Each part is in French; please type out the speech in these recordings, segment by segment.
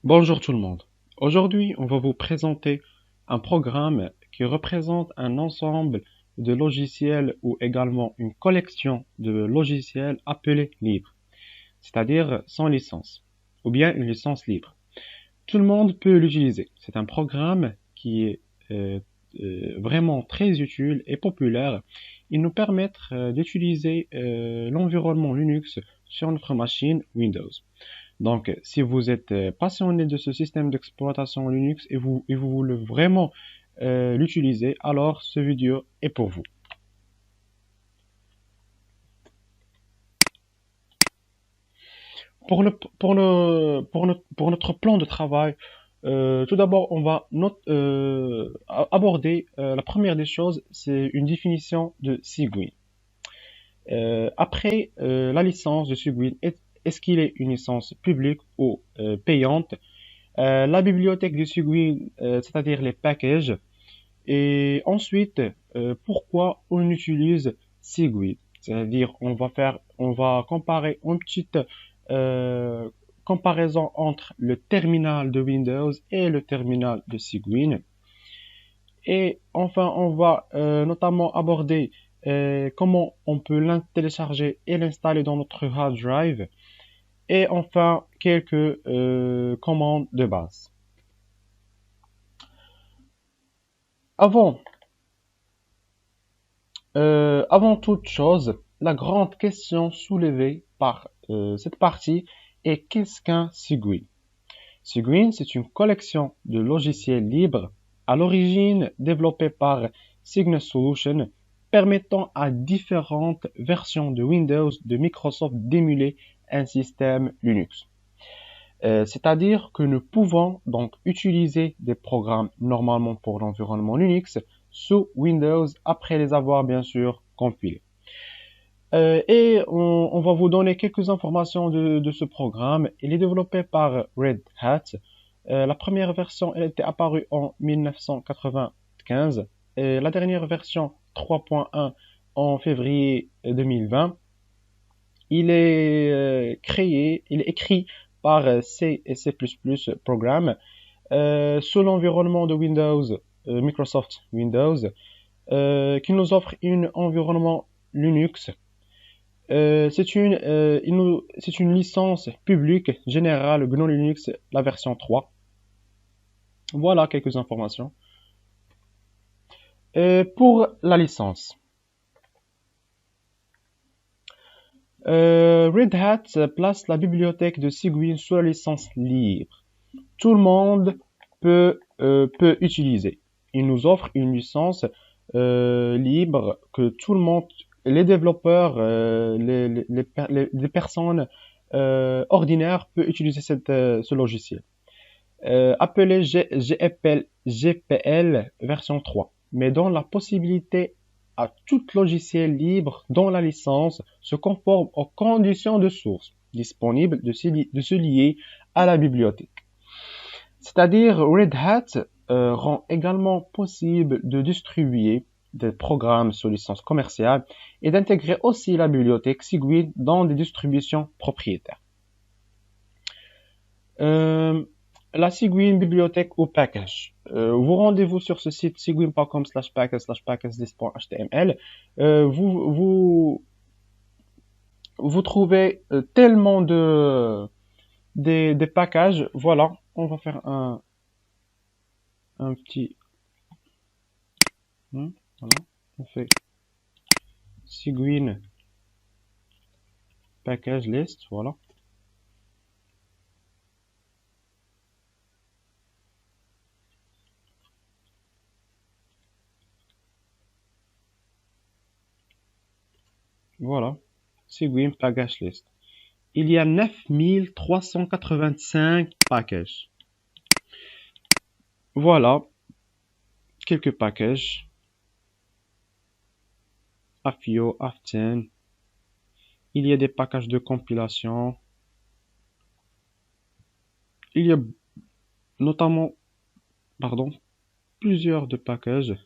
Bonjour tout le monde. Aujourd'hui, on va vous présenter un programme qui représente un ensemble de logiciels ou également une collection de logiciels appelés libres, c'est-à-dire sans licence, ou bien une licence libre. Tout le monde peut l'utiliser. C'est un programme qui est euh, vraiment très utile et populaire. Il nous permet d'utiliser l'environnement Linux sur notre machine Windows. Donc, si vous êtes passionné de ce système d'exploitation Linux et vous voulez vraiment l'utiliser, alors ce vidéo est pour vous. Pour notre plan de travail, tout d'abord, on va aborder la première des choses, c'est une définition de Cygwin. Après la licence de Cygwin, est-ce qu'il est une licence publique ou payante? La bibliothèque de Cygwin, c'est-à-dire les packages. Et ensuite, pourquoi on utilise Cygwin? C'est-à-dire, on va comparer une petite euh, comparaison entre le terminal de Windows et le terminal de Cygwin. Et enfin, on va notamment aborder comment on peut télécharger et l'installer dans notre hard drive. Et enfin, quelques commandes de base. Avant avant toute chose, la grande question soulevée par cette partie est qu'est-ce qu'un Cygwin? Cygwin, c'est une collection de logiciels libres, à l'origine développés par Cygnus Solutions, permettant à différentes versions de Windows de Microsoft d'émuler un système Linux. C'est-à-dire que nous pouvons donc utiliser des programmes normalement pour l'environnement Linux sous Windows après les avoir bien sûr compilés. On va vous donner quelques informations de ce programme. Il est développé par Red Hat. La première version elle était apparue en 1995 et la dernière version 3.1 en février 2020. Il est écrit par C et C++ Programme sous l'environnement de Windows, Microsoft Windows, qui nous offre un environnement Linux. C'est une licence publique générale GNU Linux, la version 3. Voilà quelques informations. Pour la licence, Red Hat place la bibliothèque de Cygwin sous la licence libre. Tout le monde peut utiliser. Il nous offre une licence libre que tout le monde, les développeurs, les personnes ordinaires peuvent utiliser ce logiciel. Appelé GPL version 3, mais donne la possibilité à tout logiciel libre dont la licence se conforme aux conditions de source disponibles de se lier à la bibliothèque. C'est-à-dire, Red Hat rend également possible de distribuer des programmes sous licence commerciale et d'intégrer aussi la bibliothèque Cygwin dans des distributions propriétaires. Euh, la Cygwin bibliothèque ou package. Vous rendez-vous sur ce site cygwin.com/package/package.html. Vous trouvez tellement des packages. Voilà, on va faire un petit. Voilà, on fait Cygwin package list. Voilà. Voilà. Cygwin package list. Il y a 9385 packages. Voilà quelques packages. AFIO, AFTEN. Il y a des packages de compilation. Il y a notamment, pardon, plusieurs de packages.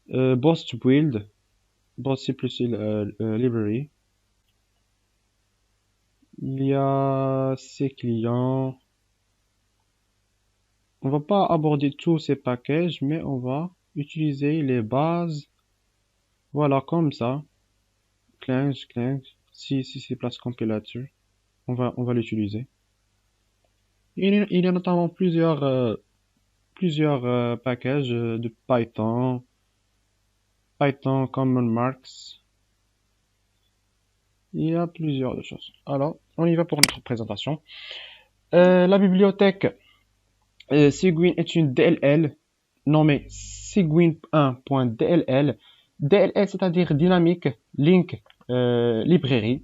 Bost Build, Bost C++ Library. Il y a ces clients. On va pas aborder tous ces packages, mais on va utiliser les bases. Voilà, comme ça. Clang, clang. Si c'est place compilateur, on va l'utiliser. Il y a notamment plusieurs packages de Python, Python Common Marks. Il y a plusieurs de choses. Alors, on y va pour notre présentation. La bibliothèque Cygwin est une DLL nommée Cygwin1.dll. DLL, c'est-à-dire Dynamic Link Library.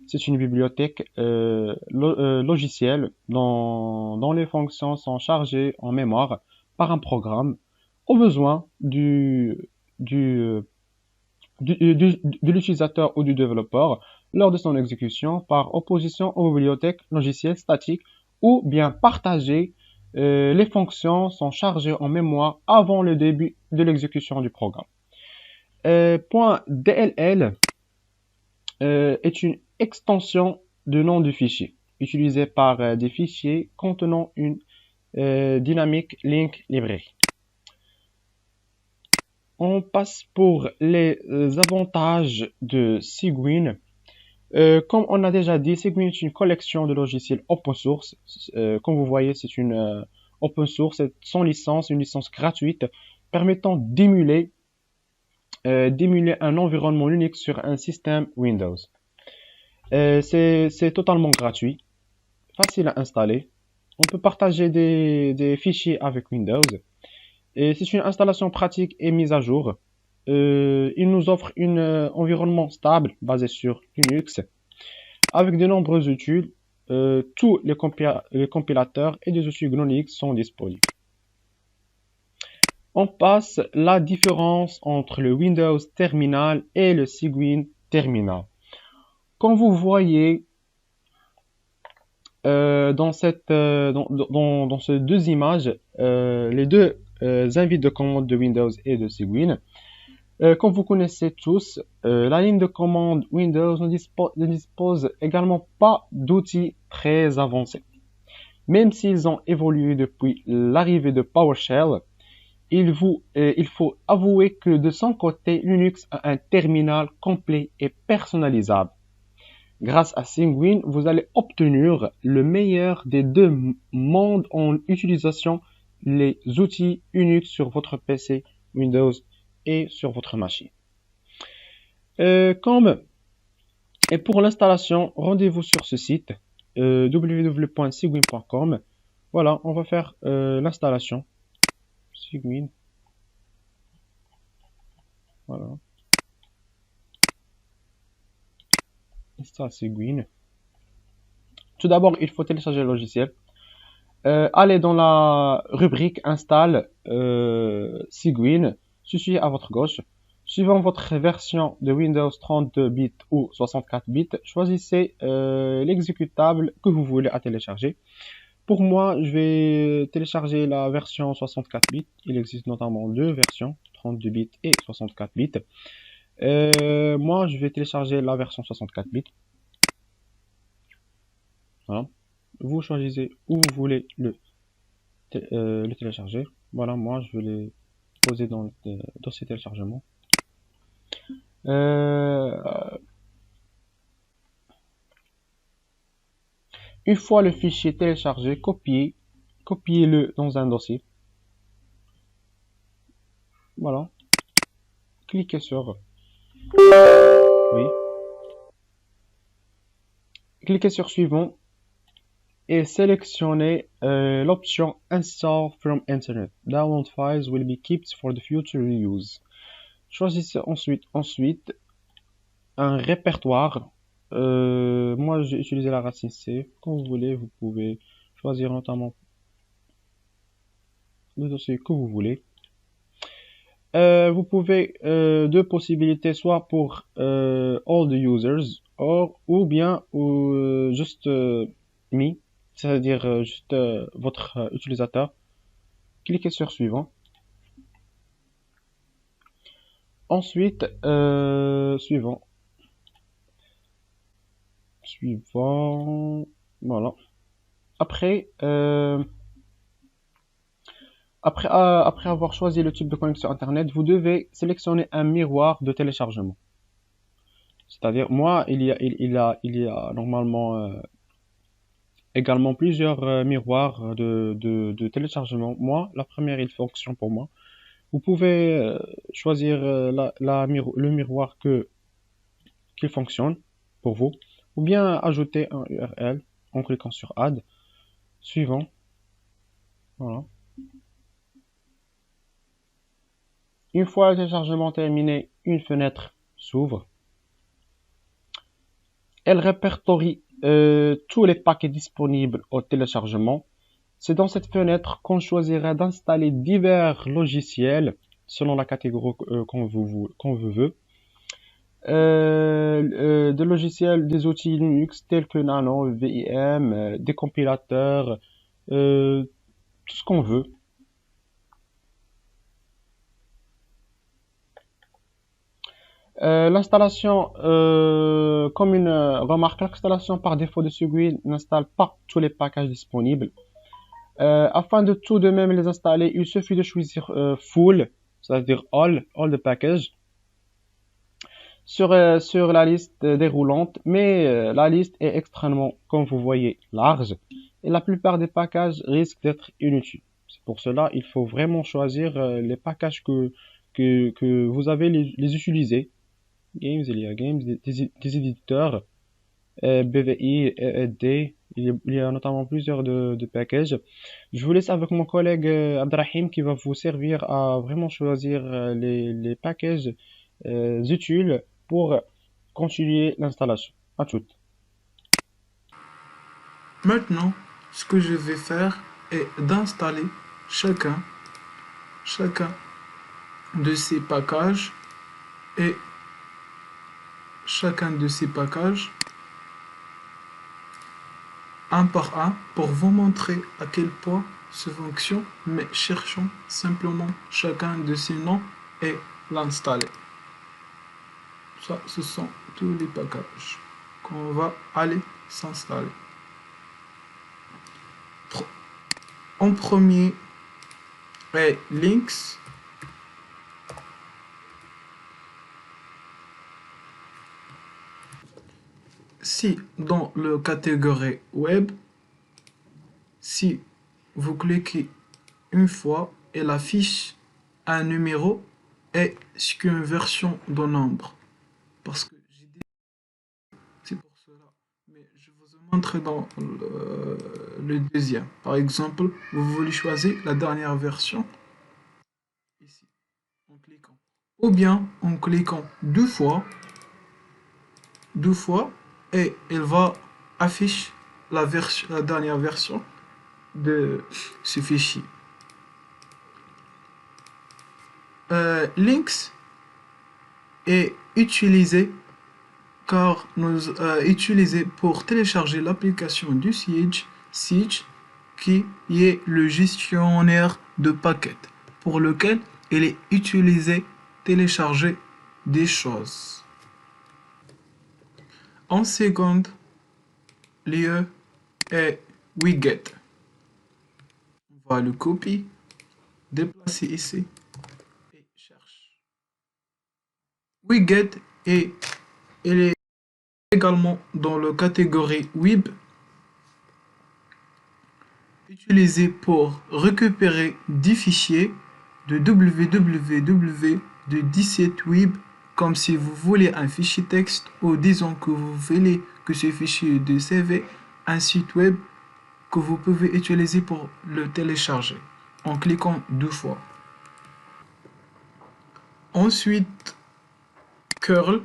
C'est une bibliothèque logicielle dont les fonctions sont chargées en mémoire par un programme au besoin de l'utilisateur ou du développeur lors de son exécution par opposition aux bibliothèques logicielles statiques ou bien partagées. Les fonctions sont chargées en mémoire avant le début de l'exécution du programme. .dll est une extension de nom de fichier utilisée par des fichiers contenant une Dynamic Link Library. On passe pour les avantages de Cygwin. Comme on a déjà dit, Cygwin est une collection de logiciels open source. Comme vous voyez, c'est une open source sans licence, une licence gratuite permettant d'émuler un environnement Linux sur un système Windows. C'est totalement gratuit, facile à installer. On peut partager des fichiers avec Windows. Et c'est une installation pratique et mise à jour. Il nous offre un environnement stable basé sur Linux avec de nombreux outils. Tous les compilateurs et des outils GNU/Linux sont disponibles. On passe la différence entre le Windows Terminal et le Cygwin Terminal. Comme vous voyez dans ces deux images, les deux invites de commande de Windows et de Cygwin. Comme vous connaissez tous, la ligne de commande Windows ne dispose également pas d'outils très avancés. Même s'ils ont évolué depuis l'arrivée de PowerShell, il faut avouer que de son côté, Linux a un terminal complet et personnalisable. Grâce à Cygwin, vous allez obtenir le meilleur des deux mondes en utilisant les outils Unix sur votre PC Windows et sur votre machine. Et pour l'installation, rendez-vous sur ce site www.cygwin.com. Voilà, on va faire l'installation. Cygwin. Voilà. Install Cygwin. Tout d'abord, il faut télécharger le logiciel. Allez dans la rubrique Install Cygwin, située à votre gauche. Suivant votre version de Windows 32 bits ou 64 bits, choisissez l'exécutable que vous voulez à télécharger. Pour moi, je vais télécharger la version 64 bits. Il existe notamment deux versions, 32 bits et 64 bits. Moi, je vais télécharger la version 64 bits. Voilà. Vous choisissez où vous voulez le télécharger. Voilà, moi, je vais les poser dans le dossier téléchargement. Une fois le fichier téléchargé, copiez-le dans un dossier. Voilà. Cliquez sur oui. Cliquez sur suivant et sélectionnez l'option Install from Internet. Download files will be kept for the future use. Choisissez ensuite un répertoire. Moi, j'ai utilisé la racine C. Comme vous voulez, vous pouvez choisir notamment le dossier que vous voulez. Vous pouvez deux possibilités, soit pour all the users ou bien juste me, c'est-à-dire juste votre utilisateur. Cliquez sur suivant. Ensuite, suivant, voilà. Après, Après avoir choisi le type de connexion Internet, vous devez sélectionner un miroir de téléchargement. C'est-à-dire, moi, il y a normalement également plusieurs miroirs de téléchargement. Moi, la première, il fonctionne pour moi. Vous pouvez choisir le miroir qu'il fonctionne pour vous, ou bien ajouter un URL en cliquant sur Add, suivant. Voilà. Une fois le téléchargement terminé, une fenêtre s'ouvre. Elle répertorie tous les paquets disponibles au téléchargement. C'est dans cette fenêtre qu'on choisira d'installer divers logiciels selon la catégorie qu'on veut. Des logiciels, des outils Linux tels que Nano, VIM, des compilateurs, tout ce qu'on veut. L'installation, comme une remarque, l'installation par défaut de Segwit n'installe pas tous les packages disponibles. Afin de tout de même les installer, il suffit de choisir Full, c'est-à-dire all the packages, sur la liste déroulante, mais la liste est extrêmement, comme vous voyez, large, et la plupart des packages risquent d'être inutiles. C'est pour cela il faut vraiment choisir les packages que vous avez les utiliser. Games, il y a Games, des éditeurs, BVI, EED, il y a notamment plusieurs de packages. Je vous laisse avec mon collègue Abdrahim qui va vous servir à vraiment choisir les packages utiles pour continuer l'installation. À tout. Maintenant, ce que je vais faire est d'installer chacun de ces packages et chacun de ces packages un par un pour vous montrer à quel point ce fonctionne, mais cherchons simplement chacun de ces noms et l'installer. Ça, ce sont tous les packages qu'on va aller s'installer. En premier est Links. Si dans le catégorie web, si vous cliquez une fois, elle affiche un numéro et ce qu'une version de nombre. Parce que j'ai dit, c'est pour cela. Mais je vous montre dans le deuxième. Par exemple, vous voulez choisir la dernière version ici, en cliquant. Ou bien en cliquant deux fois, et elle va afficher la dernière version de ce fichier. Links est utilisé car nous utilisé pour télécharger l'application du Siege qui est le gestionnaire de paquets pour lequel il est utilisé télécharger des choses. En seconde lieu est Widget. On va le copier, déplacer ici et cherche. Widget il est également dans la catégorie web, utilisé pour récupérer des fichiers de www de sites web, comme si vous voulez un fichier texte ou disons que vous voulez que ce fichier de CV un site web que vous pouvez utiliser pour le télécharger en cliquant deux fois. Ensuite, curl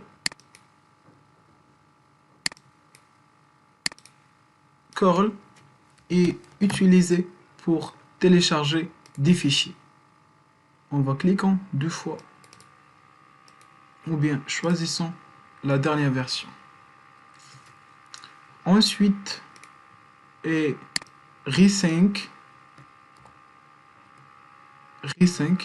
est utilisé pour télécharger des fichiers. On va cliquer deux fois ou bien choisissons la dernière version. Ensuite, est Resync. Resync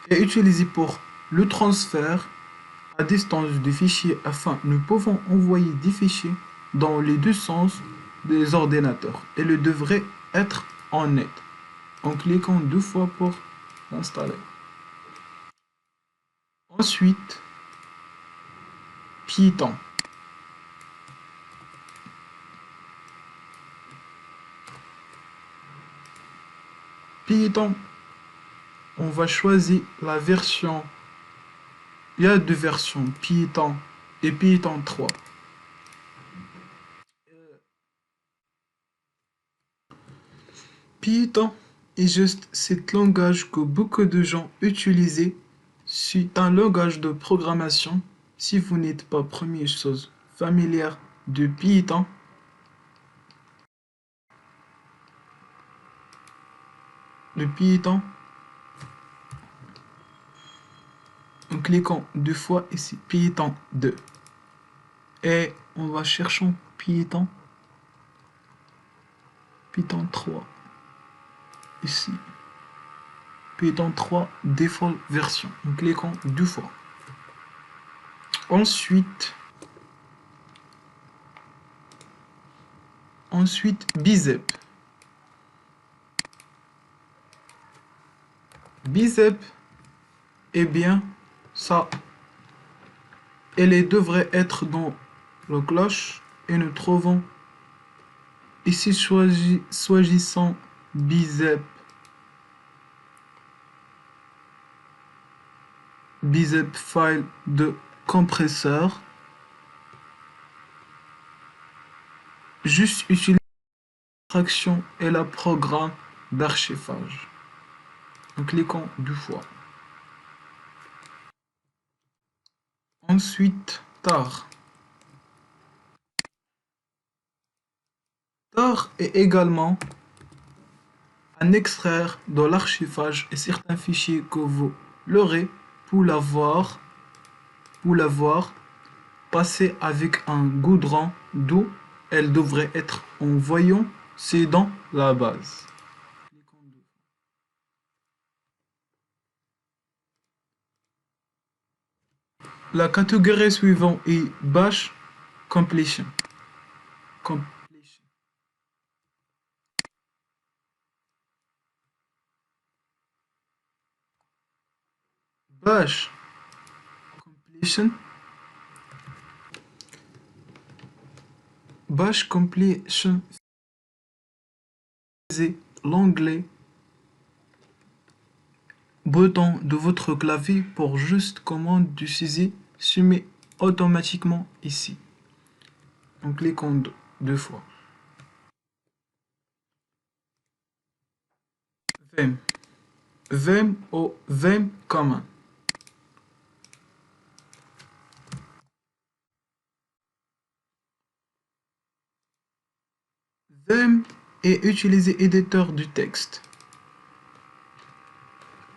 est utilisé pour le transfert la distance du fichier afin nous pouvons envoyer des fichiers dans les deux sens des ordinateurs et le devrait être en net en cliquant deux fois pour l'installer. Ensuite, Python. Python, on va choisir la version. Il y a deux versions, Python et Python 3. Python est juste cet langage que beaucoup de gens utilisent. C'est un langage de programmation. Si vous n'êtes pas première chose familière de Python, en cliquant deux fois ici, Python 2. Et on va chercher Python 3. Ici. Python 3 default version. En cliquant deux fois. Ensuite, Bizep. Bizep, eh bien, ça, elle devrait être dans le cloche et nous trouvons ici choisissons Bizep file de compresseur. Juste utiliser l'extraction et le programme d'archivage. En cliquant deux fois. Ensuite, tar. Tar est également un extraire de l'archivage et certains fichiers que vous l'aurez pour l'avoir passé avec un goudron d'où elle devrait être en voyant c'est dans la base. La catégorie suivante est Bash Completion. Bash Completion. Bash Completion. L'onglet bouton de votre clavier pour juste commande d'utiliser se met automatiquement ici. On clique en deux fois. Vim. Vim ou Vim commun. Vim est utilisé éditeur du texte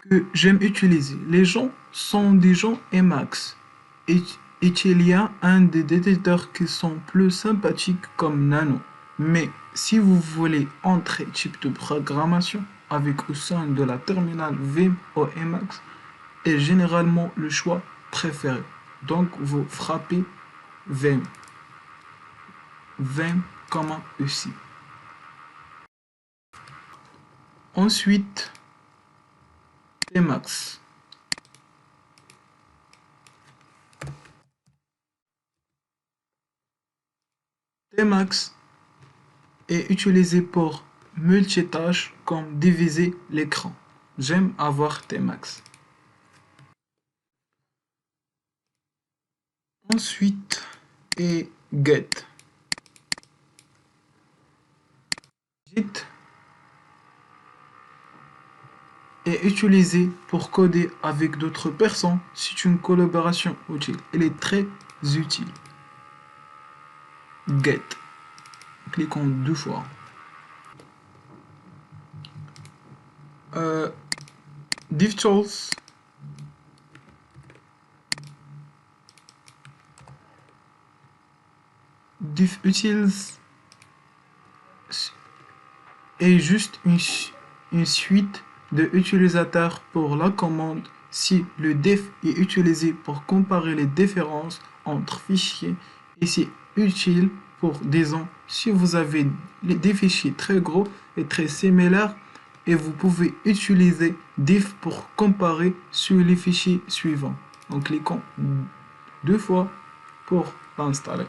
que j'aime utiliser. Les gens sont des gens Emacs et il y a un des éditeurs qui sont plus sympathiques comme Nano. Mais si vous voulez entrer type de programmation avec au sein de la terminale Vim ou Emacs est généralement le choix préféré. Donc vous frappez Vim. Vim commun aussi. Ensuite, Tmax. Tmax est utilisé pour multitâches comme diviser l'écran. J'aime avoir Tmax. Ensuite, et Git. Git est utilisé pour coder avec d'autres personnes. C'est une collaboration utile. Elle est très utile. Git. Cliquons deux fois. DevTools. DevUtils est juste une suite de utilisateurs pour la commande si le def est utilisé pour comparer les différences entre fichiers et c'est utile pour des ans si vous avez des fichiers très gros et très similaires et vous pouvez utiliser diff pour comparer sur les fichiers suivants en cliquant deux fois pour l'installer.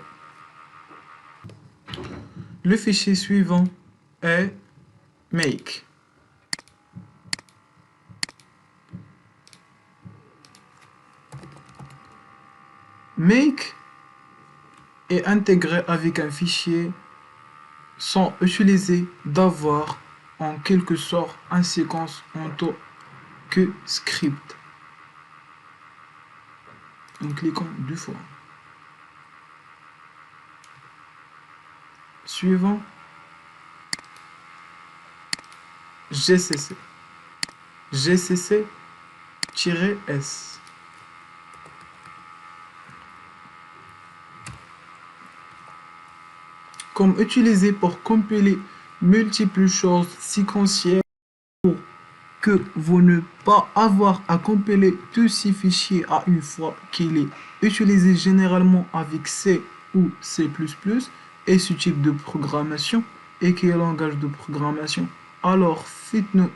Le fichier suivant est make. Make est intégré avec un fichier sans utiliser d'avoir en quelque sorte une séquence en tant que script. En cliquant deux fois. Suivant, GCC. GCC-S. Comme utilisé pour compiler multiples choses séquentielles pour que vous ne pas avoir à compiler tous ces fichiers à une fois qu'il est utilisé généralement avec C ou C++ et ce type de programmation et qui est langage de programmation. Alors faites-nous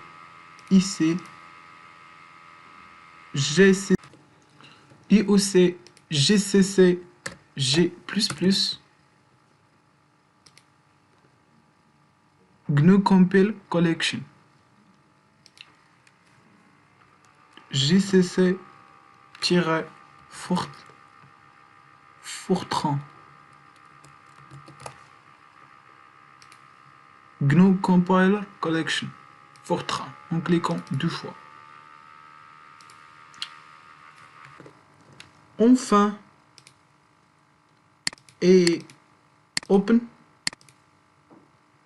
ici GC, IOC, GCC, G++, GNU Compile Collection, GCC-Fortran, GNU Compiler Collection, Fortran, en cliquant deux fois. Enfin, et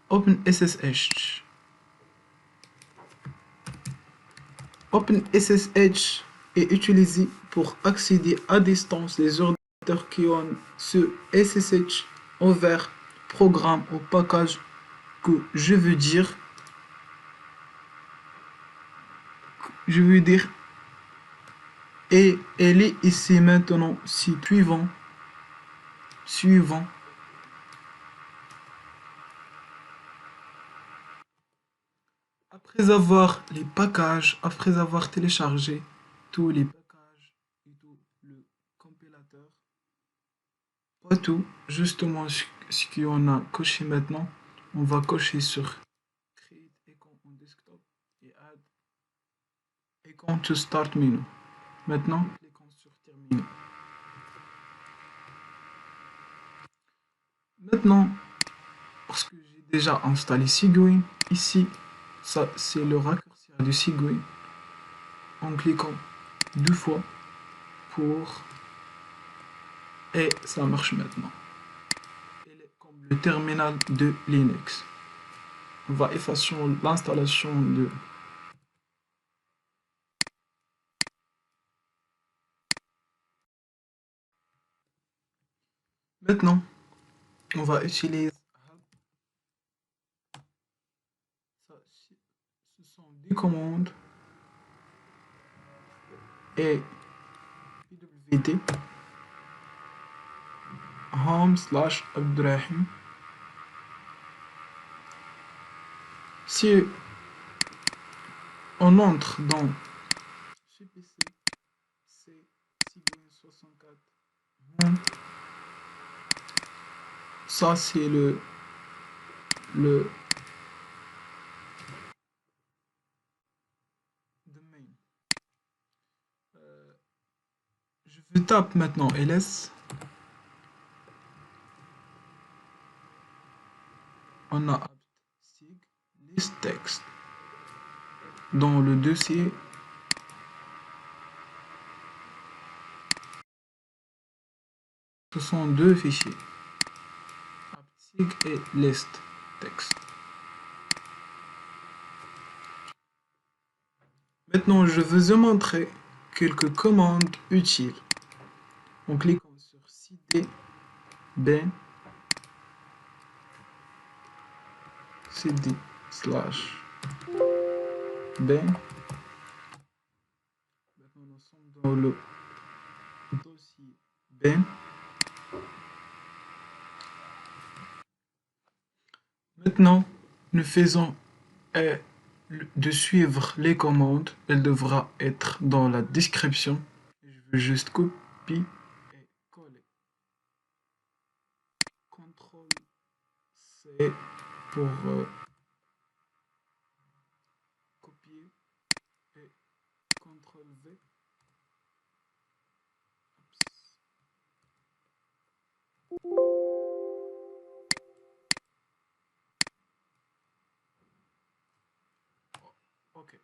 OpenSSH. OpenSSH est utilisé pour accéder à distance les ordinateurs qui ont ce SSH envers programme ou package que je veux dire. Et elle est ici maintenant suivant. Après avoir téléchargé tous les packages et tout le compilateur, pas tout, justement ce qu'on a coché maintenant, on va cocher sur Create Icon on Desktop et Add Icon to Start Menu. Maintenant, cliquons sur Terminer. Maintenant, parce que j'ai déjà installé Cygwin, ici, ça c'est le raccourci du Cygwin. En cliquant deux fois pour et ça marche maintenant. Elle est comme le terminal de Linux. On va effacer l'installation de maintenant. On va utiliser ça, ce sont des commandes et pwd home/Abdrahim. Si on entre dans ce PC, c'est Cygwin 64 home. Ça c'est le domaine. Je vais taper maintenant ls. On a sig list text. Dans le dossier, ce sont deux fichiers, sig et list text. Maintenant, je vais vous montrer quelques commandes utiles. En cliquant sur cd bin cd/bin. Maintenant, le dossier bin. Maintenant, nous faisons de suivre les commandes. Elle devra être dans la description. Je veux juste copier et coller. CTRL C pour copier et CTRL V. Ok.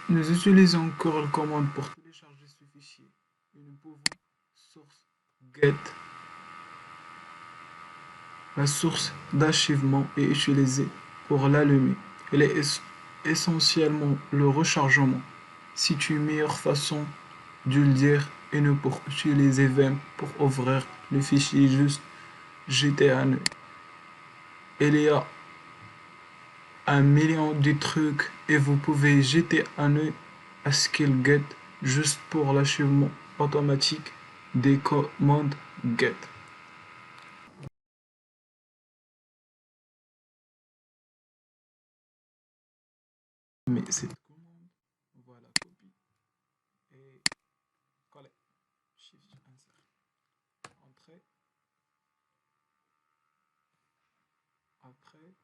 Nous utilisons encore la commande pour télécharger ce fichier. Nous pouvons source get. La source d'archivement est utilisée pour l'allumer. Elle est essentiellement le rechargement. C'est une meilleure façon de le dire et ne pour utiliser Vim pour ouvrir le fichier, juste jeter un œil. Il y a un million de trucs et vous pouvez jeter un œil à Skill Get juste pour l'archivement automatique des commandes Get. Mais cette commande, voilà, copie et coller. Shift insert. Entrée. Après.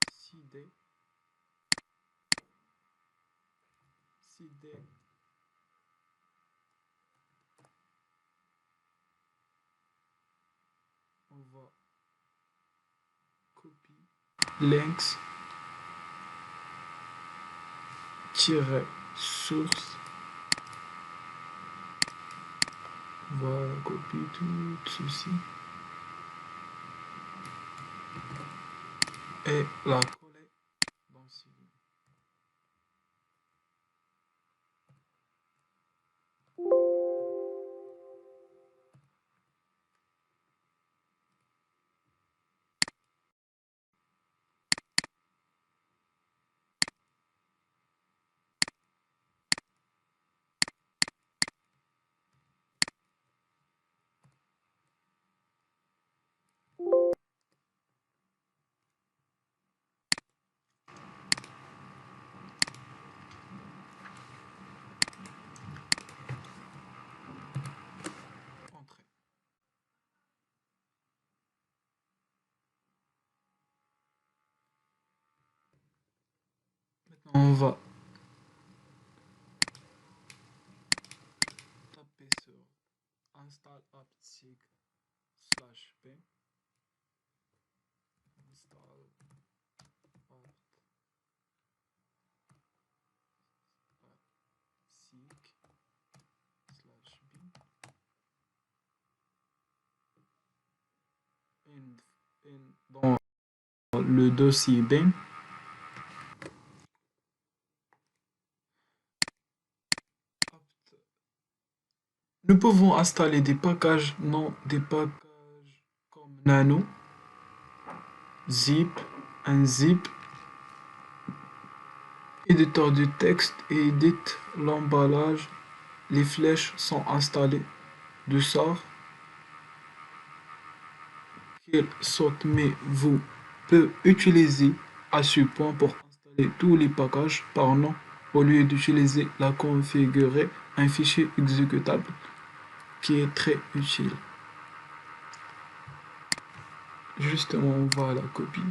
CD. CD. On va copier. Links. Tirer source. Voilà, copier tout ceci. Et la coller dans ce lieu. Entrée. Maintenant, on va taper sur install apt-sig /bin. Install apt-sig /bin. Dans le dossier bin, nous pouvons installer des packages, non des packages comme Nano, Zip, Unzip, éditeur de texte et édite l'emballage. Les flèches sont installées de sorte qu'elles sautent, mais vous pouvez utiliser à ce point pour installer tous les packages par nom au lieu d'utiliser la configurer un fichier exécutable qui est très utile. Justement, on va la copier.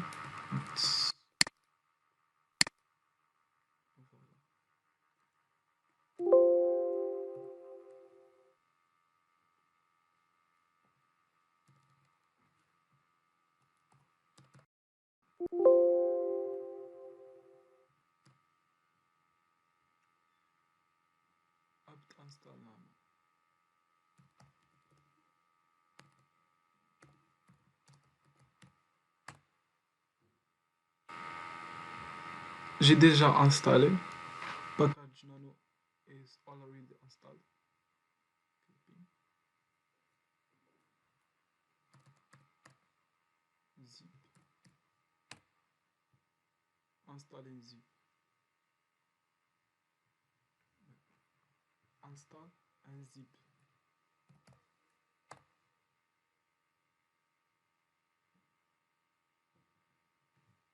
Apt install Nano. J'ai déjà installé. Package Nano is already installed. zip. Installer zip. Install un zip.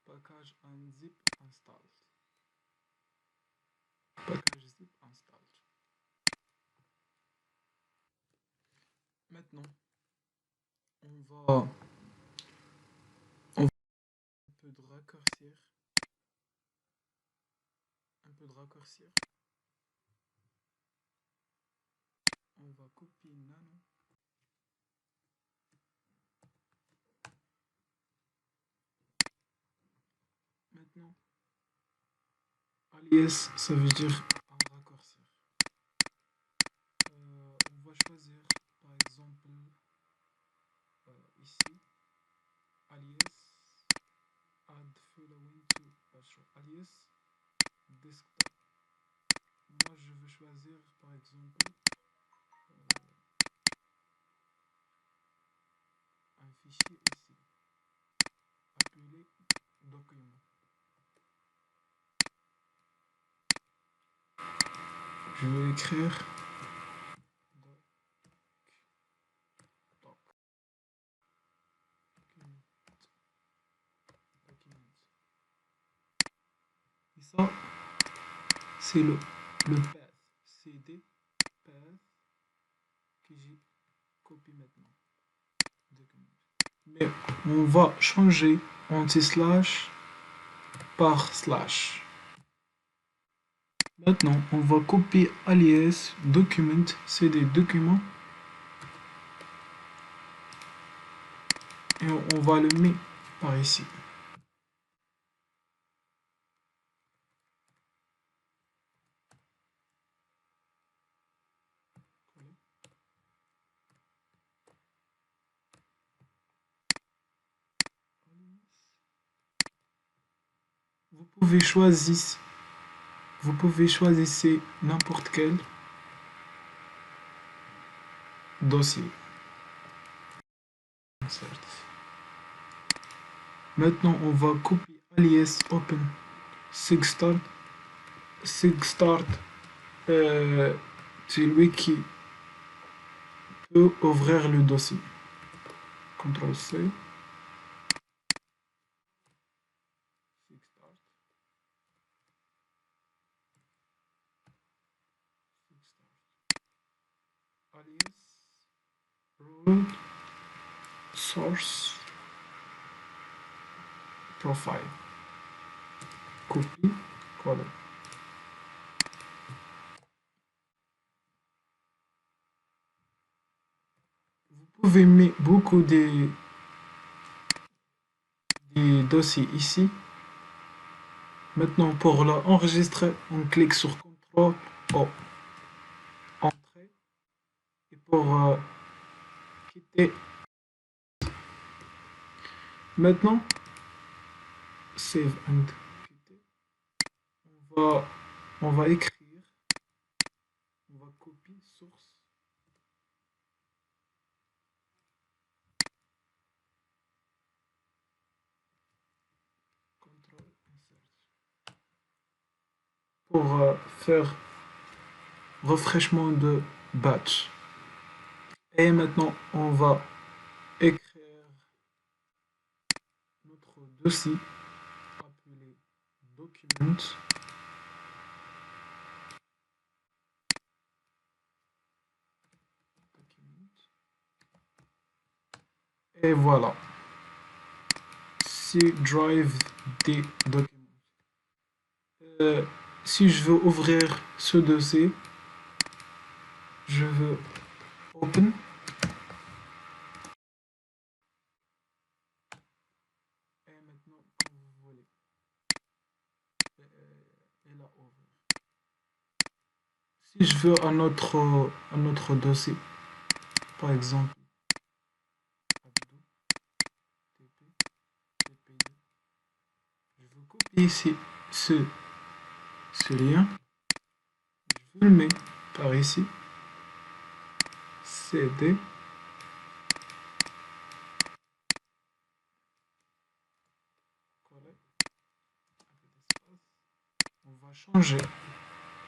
Package unzip installed. Package zip installed. Maintenant, on va un peu de raccourcir. Un peu de raccourcir. On va copier nano. Maintenant, alias, ça veut dire un raccourcir. On va choisir, par exemple, ici, alias, add following to alias, desktop. Moi, je veux choisir, par exemple, un fichier ici, appelé document. Je vais écrire et ça, c'est le path, cd path que j'ai copié maintenant. Mais on va changer anti-slash par slash. Maintenant, on va copier alias document, cd document, et on va le mettre par ici. Vous pouvez choisir n'importe quel dossier. Maintenant, on va copier alias open sigstart. Sigstart, c'est lui qui peut ouvrir le dossier. CTRL C. Sigstart. Alias role source profile. Copie, coller. Vous pouvez mettre beaucoup des dossiers ici. Maintenant, pour l'enregistrer, on clique sur CTRL O, Entrée. Et pour quitter, maintenant, Save and quitter. On va écrire, on va copier source. CTRL Insert. Pour faire rafraîchissement de batch. Et maintenant, on va écrire notre dossier appelé document. Et voilà. C drive des documents. Si je veux ouvrir ce dossier, je veux open. Et maintenant, quand vous voulez, et là, ouvrir. Si je veux un autre dossier, par exemple, Abdou, TP, TP2, je veux copier ici ce lien, je le mets par ici, CD, changer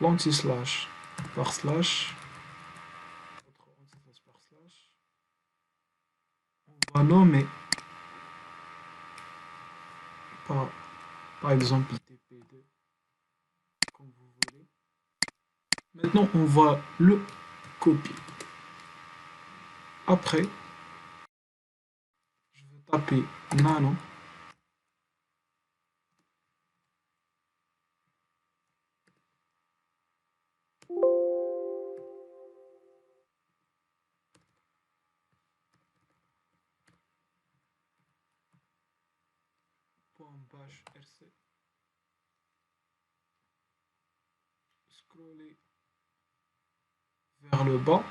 l'anti-slash par slash. On va nommer par exemple TP2 comme vous voulez. Maintenant, on va le copier. Après, je vais taper nano. Bash rc, scroller vers le bas,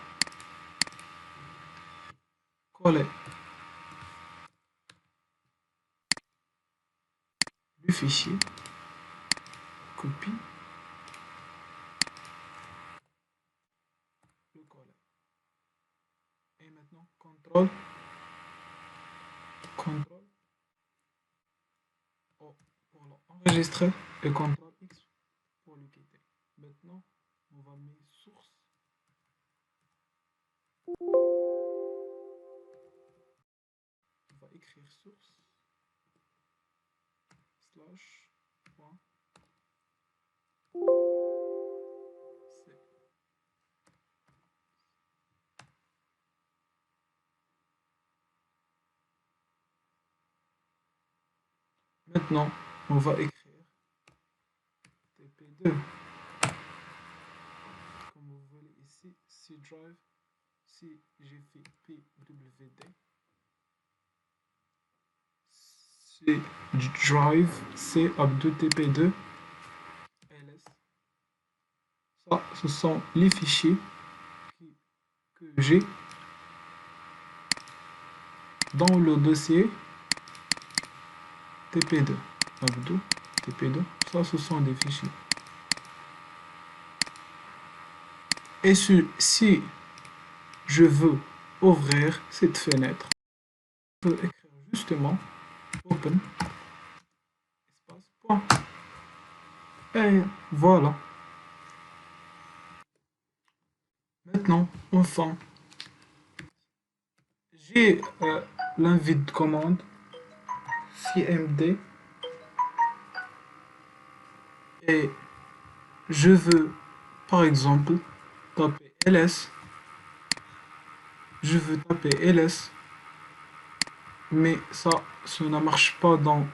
coller le fichier, copie, le coller. Et maintenant, CTRL O pour l'enregistrer et CTRL X pour le quitter. Maintenant, on va mettre source. On va écrire source slash point C. Maintenant, on va écrire TP2 comme vous voulez ici, C drive, si j'ai fait PWD, C drive, C up2 TP2, ls. Ça, ce sont les fichiers que j'ai dans le dossier TP2. Up2 TP2, ça, ce sont des fichiers. Et si je veux ouvrir cette fenêtre, je peux écrire justement open espace point. Et voilà. Maintenant, enfin, j'ai l'invite de commande cmd et je veux par exemple taper ls. Je veux taper ls, mais ça ne marche pas dans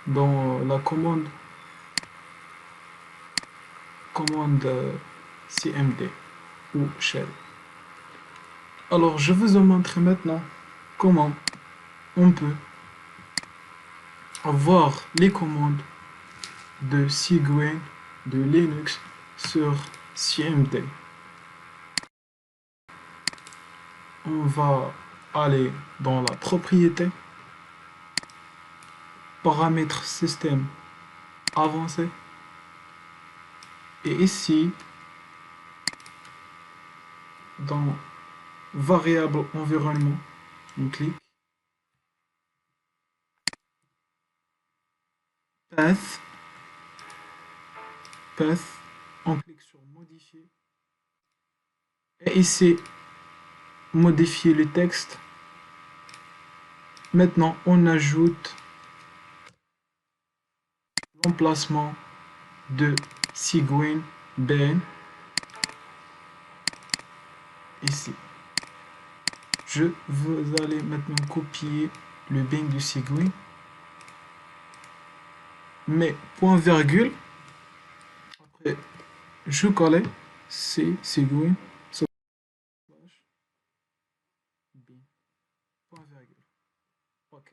la commande cmd ou shell. Alors je vais vous montrer maintenant comment on peut avoir les commandes de Cygwin de Linux sur cmd. On va aller dans la propriété, paramètres système avancé, et ici dans variable environnement, on clique path, on clique sur modifier et ici modifier le texte. Maintenant on ajoute l'emplacement de Cygwin bin ici. Je veux aller maintenant copier le bin du Cygwin, mais point virgule, après je colle Cygwin bin, point virgule. Ok.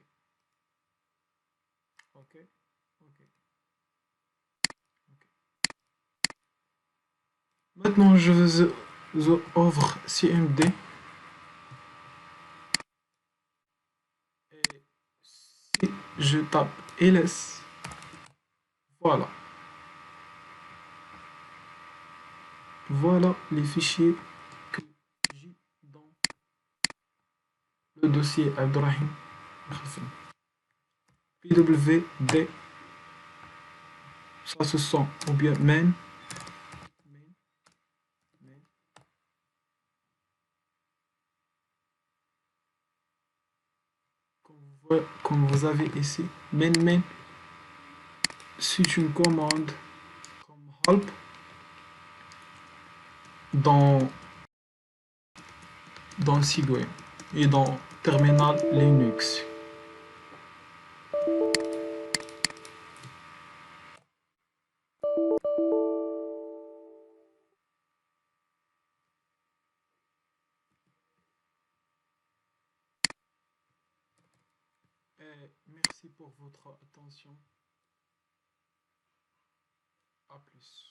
Maintenant je ouvre cmd et si je tape ls, voilà les fichiers que j'ai dans le dossier Abdrahim Khalfin. pwd, ça se sent, ou bien main, comme vous avez ici, main, c'est une commande comme help dans, dans Cygwin et dans Terminal Linux. Merci pour votre attention. À plus.